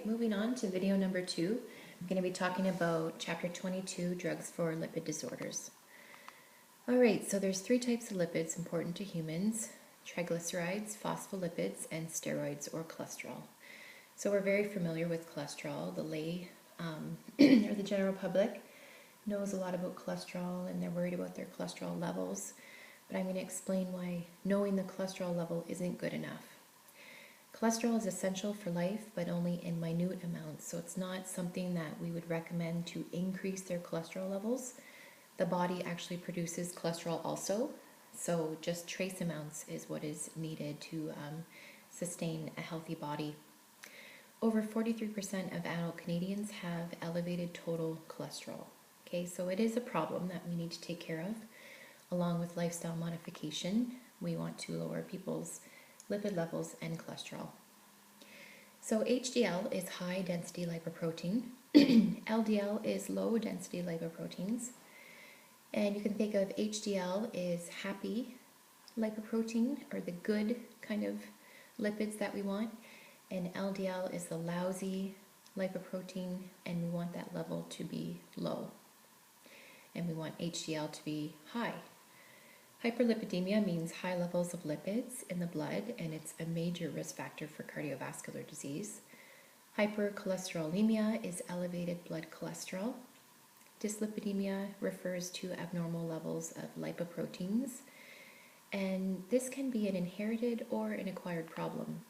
Alright, moving on to video number 2. I'm going to be talking about chapter 22, drugs for lipid disorders. Alright, so there's 3 types of lipids important to humans: triglycerides, phospholipids, and steroids or cholesterol. So we're very familiar with cholesterol. The lay or the general public knows a lot about cholesterol and they're worried about their cholesterol levels. But I'm going to explain why knowing the cholesterol level isn't good enough. Cholesterol is essential for life, but only in minute amounts, so it's not something that we would recommend to increase their cholesterol levels. The body actually produces cholesterol also, so just trace amounts is what is needed to sustain a healthy body. Over 43% of adult Canadians have elevated total cholesterol. Okay, so it is a problem that we need to take care of. Along with lifestyle modification, we want to lower people's lipid levels and cholesterol. So HDL is high density lipoprotein. LDL is low density lipoproteins. And you can think of HDL is happy lipoprotein, or the good kind of lipids that we want. And LDL is the lousy lipoprotein, and we want that level to be low. And we want HDL to be high. Hyperlipidemia means high levels of lipids in the blood, and it's a major risk factor for cardiovascular disease. Hypercholesterolemia is elevated blood cholesterol. Dyslipidemia refers to abnormal levels of lipoproteins, and this can be an inherited or an acquired problem.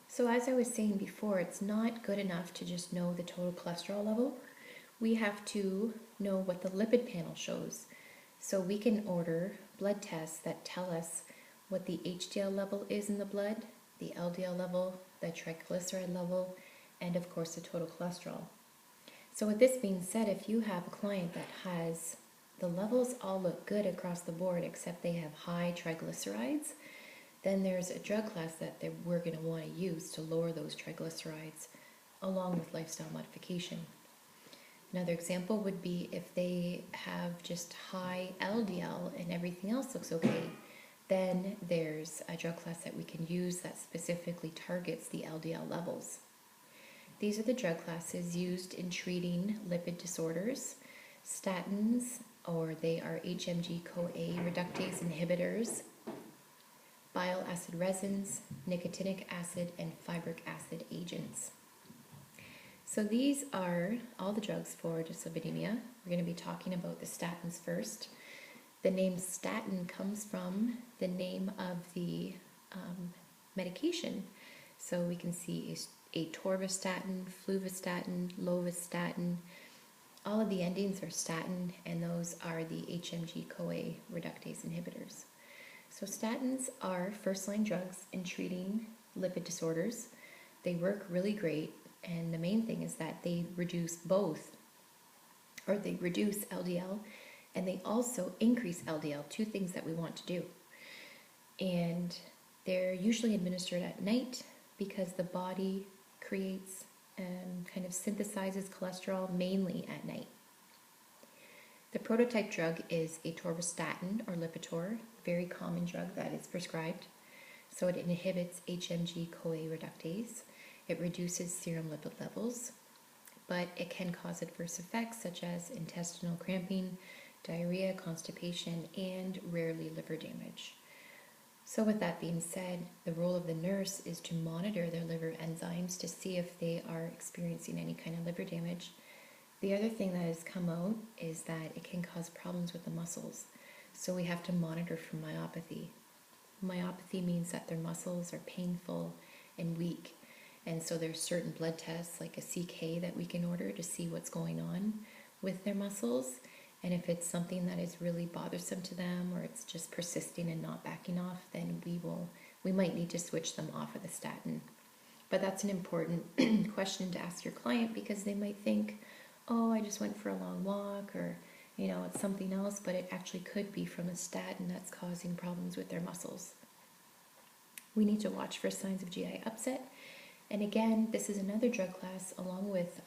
So as I was saying before, it's not good enough to just know the total cholesterol level. We have to know what the lipid panel shows. So we can order blood tests that tell us what the HDL level is in the blood, the LDL level, the triglyceride level, and of course the total cholesterol. So with this being said, if you have a client that has the levels all look good across the board except they have high triglycerides, then there's a drug class that we're going to want to use to lower those triglycerides along with lifestyle modification. Another example would be if they have just high LDL and everything else looks okay, then there's a drug class that we can use that specifically targets the LDL levels. These are the drug classes used in treating lipid disorders. Statins, or they are HMG-CoA reductase inhibitors, bile acid resins, nicotinic acid, and fibric acid agents. So these are all the drugs for dyslipidemia. We're going to be talking about the statins first. The name statin comes from the name of the medication. So we can see atorvastatin, fluvastatin, lovastatin. All of the endings are statin, and those are the HMG-CoA reductase inhibitors. So statins are first-line drugs in treating lipid disorders. They work really great. And the main thing is that they reduce LDL, and they also increase LDL, 2 things that we want to do. And they're usually administered at night because the body creates kind of synthesizes cholesterol mainly at night. The prototype drug is atorvastatin, or Lipitor, very common drug that is prescribed. So it inhibits HMG-CoA reductase. It reduces serum lipid levels, but it can cause adverse effects such as intestinal cramping, diarrhea, constipation, and rarely liver damage. So with that being said, the role of the nurse is to monitor their liver enzymes to see if they are experiencing any kind of liver damage. The other thing that has come out is that it can cause problems with the muscles. So we have to monitor for myopathy. Myopathy means that their muscles are painful and weak. And so there's certain blood tests like a CK that we can order to see what's going on with their muscles. And if it's something that is really bothersome to them, or it's just persisting and not backing off, then we might need to switch them off of the statin. But that's an important question to ask your client, because they might think, oh, I just went for a long walk, or it's something else, but it actually could be from a statin that's causing problems with their muscles. We need to watch for signs of GI upset. And again, this is another drug class along with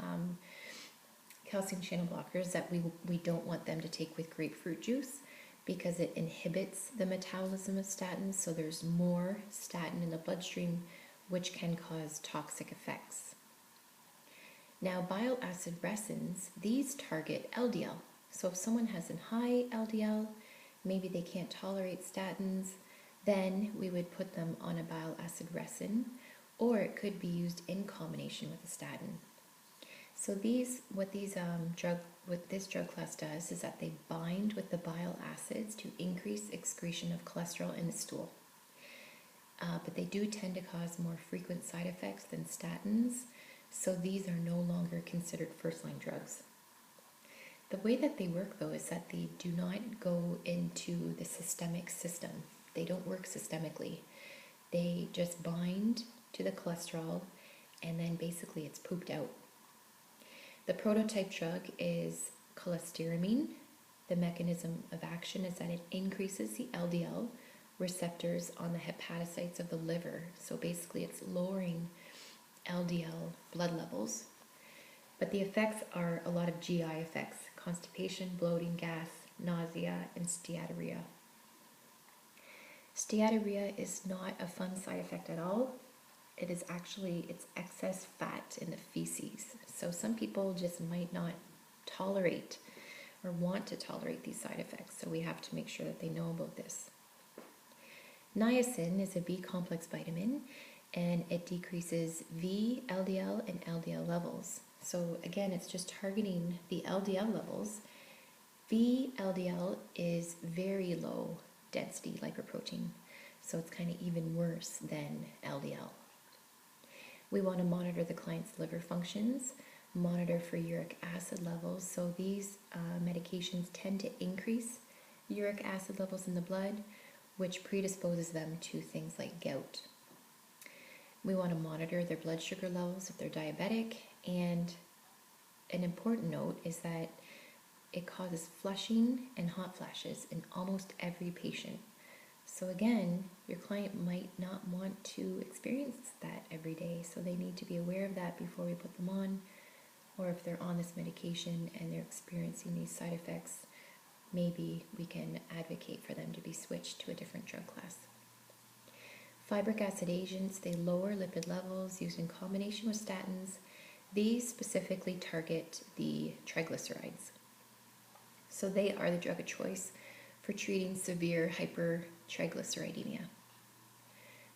calcium channel blockers that we don't want them to take with grapefruit juice, because it inhibits the metabolism of statins. So there's more statin in the bloodstream which can cause toxic effects. Now, bile acid resins, these target LDL. So if someone has a high LDL, maybe they can't tolerate statins, then we would put them on a bile acid resin, or it could be used in combination with a statin. So what this drug class does is that they bind with the bile acids to increase excretion of cholesterol in the stool. But they do tend to cause more frequent side effects than statins, so these are no longer considered first-line drugs. The way that they work, though, is that they do not go into the systemic system. They don't work systemically. They just bind to the cholesterol, and then basically it's pooped out. The prototype drug is cholestyramine. The mechanism of action is that it increases the LDL receptors on the hepatocytes of the liver. So basically it's lowering LDL blood levels. But the effects are a lot of GI effects: constipation, bloating, gas, nausea, and steatorrhea. Steatorrhea is not a fun side effect at all. It is actually, it's excess fat in the feces. So some people just might not tolerate or want to tolerate these side effects. So we have to make sure that they know about this. Niacin is a B-complex vitamin, and it decreases VLDL and LDL levels. So again, it's just targeting the LDL levels. VLDL is very low density lipoprotein, so it's kind of even worse than LDL. We want to monitor the client's liver functions, monitor for uric acid levels. So these medications tend to increase uric acid levels in the blood, which predisposes them to things like gout. We want to monitor their blood sugar levels if they're diabetic, and an important note is that it causes flushing and hot flashes in almost every patient. So again, your client might not want to experience that every day, so they need to be aware of that before we put them on, or if they're on this medication and they're experiencing these side effects, maybe we can advocate for them to be switched to a different drug class. Fibric acid agents, they lower lipid levels used in combination with statins. These specifically target the triglycerides. So they are the drug of choice for treating severe hypertriglyceridemia.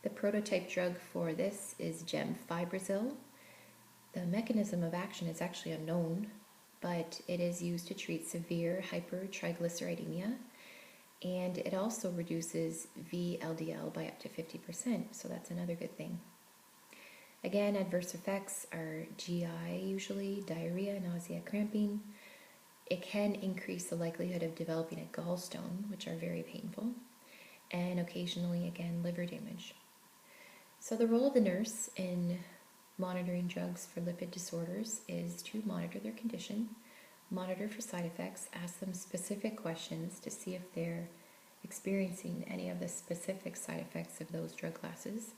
The prototype drug for this is gemfibrozil. The mechanism of action is actually unknown, but it is used to treat severe hypertriglyceridemia, and it also reduces VLDL by up to 50%, so that's another good thing. Again, adverse effects are GI usually, diarrhea, nausea, cramping. It can increase the likelihood of developing a gallstone, which are very painful, and occasionally, again, liver damage. So the role of the nurse in monitoring drugs for lipid disorders is to monitor their condition, monitor for side effects, ask them specific questions to see if they're experiencing any of the specific side effects of those drug classes.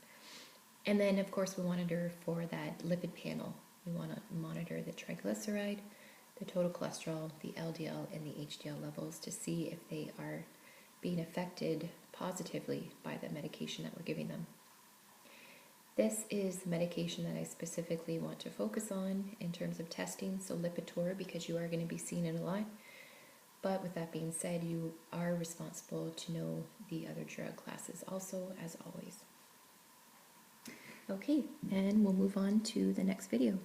And then, of course, we monitor for that lipid panel. We want to monitor the triglyceride, the total cholesterol, the LDL, and the HDL levels to see if they are being affected positively by the medication that we're giving them. This is the medication that I specifically want to focus on in terms of testing, so Lipitor, because you are going to be seeing it a lot. But with that being said, you are responsible to know the other drug classes also, as always. Okay, and we'll move on to the next video.